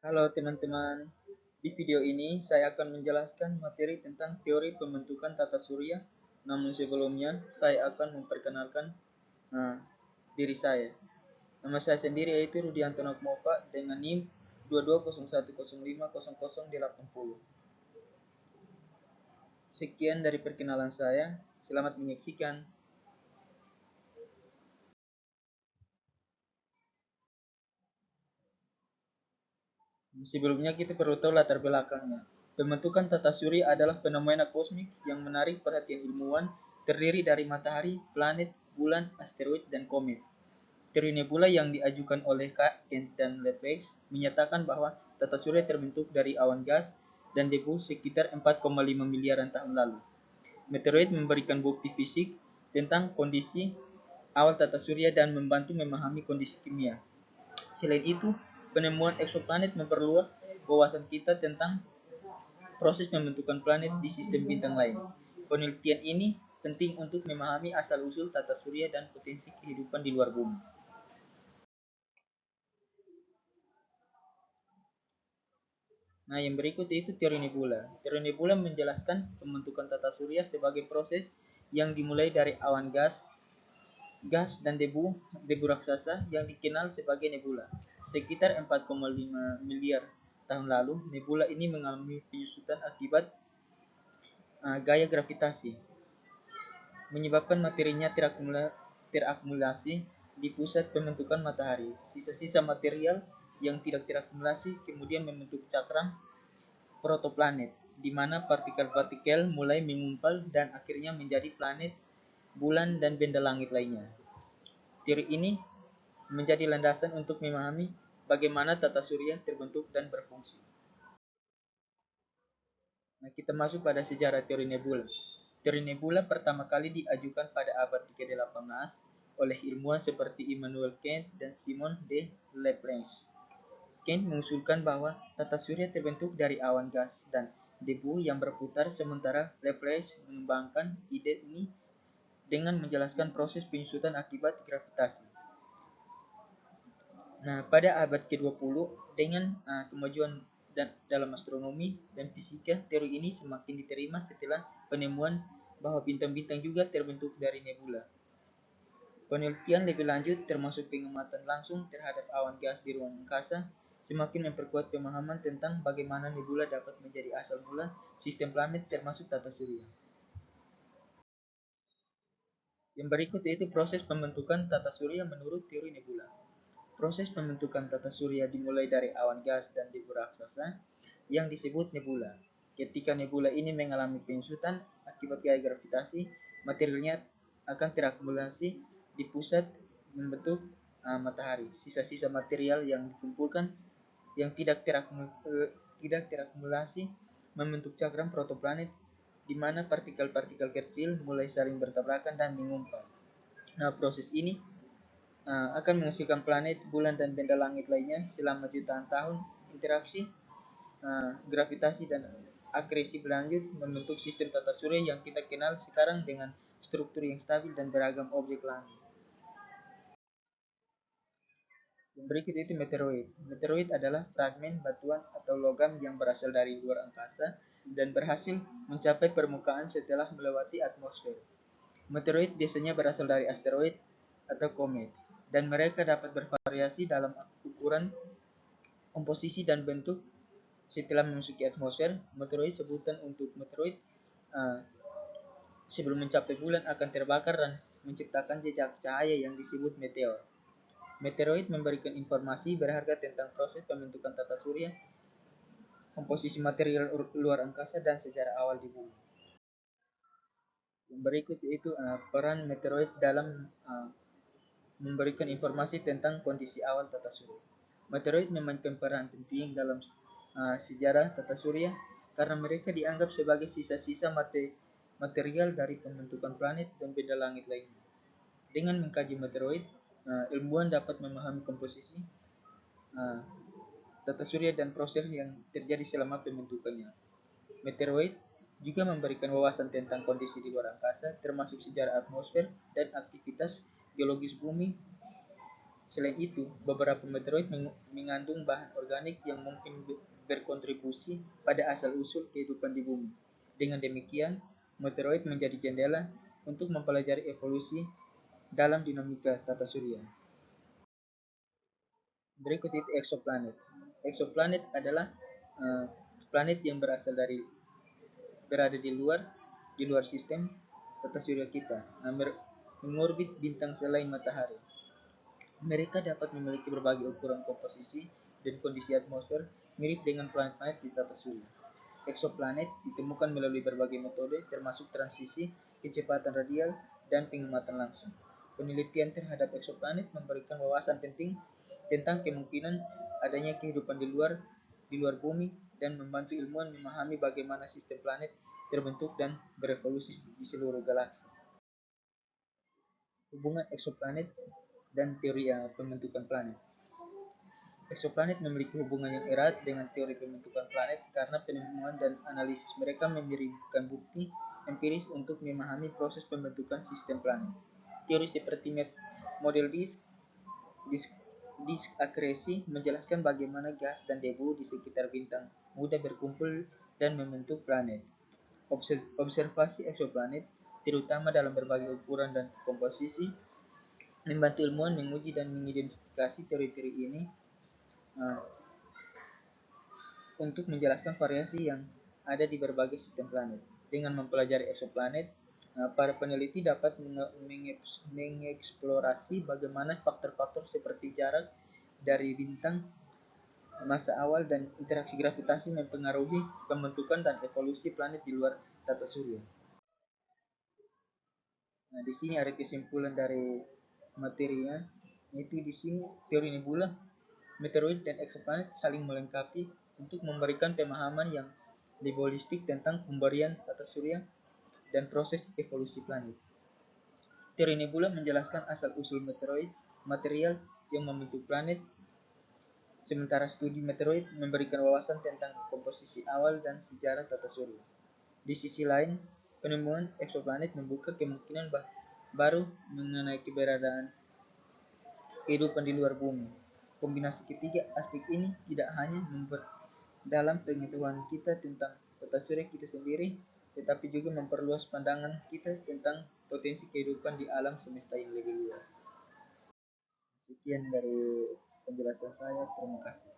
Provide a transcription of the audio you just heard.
Halo teman-teman, di video ini saya akan menjelaskan materi tentang teori pembentukan tata surya. Namun sebelumnya, saya akan memperkenalkan nah, diri saya. Nama saya sendiri yaitu Rudianto Nokmova dengan NIM 2201050080. Sekian dari perkenalan saya, selamat menyaksikan. Sebelumnya kita perlu tahu latar belakangnya. Pembentukan tata surya adalah fenomena kosmik yang menarik perhatian ilmuwan, terdiri dari matahari, planet, bulan, asteroid, dan komet. Teori nebula yang diajukan oleh Kent dan Laplace menyatakan bahwa tata surya terbentuk dari awan gas dan debu sekitar 4,5 miliaran tahun lalu. Meteoroid memberikan bukti fisik tentang kondisi awal tata surya dan membantu memahami kondisi kimia. Selain itu, penemuan eksoplanet memperluas wawasan kita tentang proses pembentukan planet di sistem bintang lain. Penelitian ini penting untuk memahami asal-usul tata surya dan potensi kehidupan di luar bumi. Nah, yang berikut itu teori nebula. Teori nebula menjelaskan pembentukan tata surya sebagai proses yang dimulai dari awan gas dan debu raksasa yang dikenal sebagai nebula. Sekitar 4,5 miliar tahun lalu, nebula ini mengalami penyusutan akibat gaya gravitasi, menyebabkan materinya terakumulasi di pusat pembentukan matahari. Sisa-sisa material yang tidak terakumulasi kemudian membentuk cakram protoplanet, di mana partikel-partikel mulai mengumpal dan akhirnya menjadi planet, bulan, dan benda langit lainnya. Teori ini menjadi landasan untuk memahami bagaimana tata surya terbentuk dan berfungsi. Nah, kita masuk pada sejarah teori nebula. Teori nebula pertama kali diajukan pada abad ke-18 oleh ilmuwan seperti Immanuel Kant dan Simon de Laplace. Kant mengusulkan bahwa tata surya terbentuk dari awan gas dan debu yang berputar, sementara Laplace mengembangkan ide ini dengan menjelaskan proses penyusutan akibat gravitasi. Nah, pada abad ke-20 dengan kemajuan dalam astronomi dan fisika, teori ini semakin diterima setelah penemuan bahwa bintang-bintang juga terbentuk dari nebula. Penelitian lebih lanjut termasuk pengamatan langsung terhadap awan gas di ruang angkasa semakin memperkuat pemahaman tentang bagaimana nebula dapat menjadi asal mula sistem planet termasuk tata surya. Yang berikut yaitu proses pembentukan tata surya menurut teori nebula. Proses pembentukan tata surya dimulai dari awan gas dan debu raksasa yang disebut nebula. Ketika nebula ini mengalami penyusutan akibat gaya gravitasi, materialnya akan terakumulasi di pusat membentuk matahari. Sisa-sisa material yang dikumpulkan yang tidak terakumulasi membentuk cakram protoplanet, di mana partikel-partikel kecil mulai saling bertabrakan dan mengumpal. Nah, proses ini akan menghasilkan planet, bulan, dan benda langit lainnya selama jutaan tahun. Interaksi gravitasi dan akresi berlanjut membentuk sistem tata surya yang kita kenal sekarang dengan struktur yang stabil dan beragam objek langit. Yang berikut itu meteoroid. Meteoroid adalah fragmen batuan atau logam yang berasal dari luar angkasa dan berhasil mencapai permukaan setelah melewati atmosfer. Meteoroid biasanya berasal dari asteroid atau komet, dan mereka dapat bervariasi dalam ukuran, komposisi, dan bentuk setelah memasuki atmosfer. Meteoroid sebutan untuk meteoroid sebelum mencapai bulan akan terbakar dan menciptakan jejak cahaya yang disebut meteor. Meteoroid memberikan informasi berharga tentang proses pembentukan tata surya, komposisi material luar angkasa, dan sejarah awal di bumi. Yang berikut yaitu peran meteoroid dalam memberikan informasi tentang kondisi awal tata surya. Meteoroid memainkan peran penting dalam sejarah tata surya karena mereka dianggap sebagai sisa-sisa material dari pembentukan planet dan benda langit lainnya. Dengan mengkaji meteoroid, ilmuwan dapat memahami komposisi tata surya dan proses yang terjadi selama pembentukannya. Meteoroid juga memberikan wawasan tentang kondisi di luar angkasa, termasuk sejarah atmosfer dan aktivitas geologis bumi Selain itu, beberapa meteoroid mengandung bahan organik yang mungkin berkontribusi pada asal-usul kehidupan di bumi. Dengan demikian, meteoroid menjadi jendela untuk mempelajari evolusi dalam dinamika tata surya. Berikut itu exoplanet. Exoplanet adalah planet yang berada di luar sistem tata surya kita, mengorbit bintang selain matahari. Mereka dapat memiliki berbagai ukuran komposisi dan kondisi atmosfer mirip dengan planet-planet di tata surya. Exoplanet ditemukan melalui berbagai metode termasuk transisi, kecepatan radial, dan pengamatan langsung. Penelitian terhadap exoplanet memberikan wawasan penting tentang kemungkinan adanya kehidupan di luar bumi dan membantu ilmuwan memahami bagaimana sistem planet terbentuk dan berevolusi di seluruh galaksi. Hubungan exoplanet dan teori pembentukan planet. Exoplanet memiliki hubungan yang erat dengan teori pembentukan planet karena penemuan dan analisis mereka memberikan bukti empiris untuk memahami proses pembentukan sistem planet. Teori seperti model disk akresi menjelaskan bagaimana gas dan debu di sekitar bintang muda berkumpul dan membentuk planet. Observasi exoplanet, terutama dalam berbagai ukuran dan komposisi, membantu ilmuwan menguji dan mengidentifikasi teori-teori ini untuk menjelaskan variasi yang ada di berbagai sistem planet. Dengan mempelajari exoplanet, para peneliti dapat mengeksplorasi bagaimana faktor-faktor seperti jarak dari bintang, masa awal, dan interaksi gravitasi mempengaruhi pembentukan dan evolusi planet di luar tata surya. Nah, di sini ada kesimpulan dari materinya, yaitu di sini teori nebula, meteoroid, dan exoplanet saling melengkapi untuk memberikan pemahaman yang lebih holistik tentang pemberian tata surya dan proses evolusi planet. Teori nebula menjelaskan asal-usul meteoroid, material yang membentuk planet, sementara studi meteoroid memberikan wawasan tentang komposisi awal dan sejarah tata surya. Di sisi lain, penemuan exoplanet membuka kemungkinan baru mengenai keberadaan kehidupan di luar bumi. Kombinasi ketiga aspek ini tidak hanya memperdalam pengetahuan kita tentang tata surya kita sendiri, tetapi juga memperluas pandangan kita tentang potensi kehidupan di alam semesta yang lebih luas. Sekian dari penjelasan saya, terima kasih.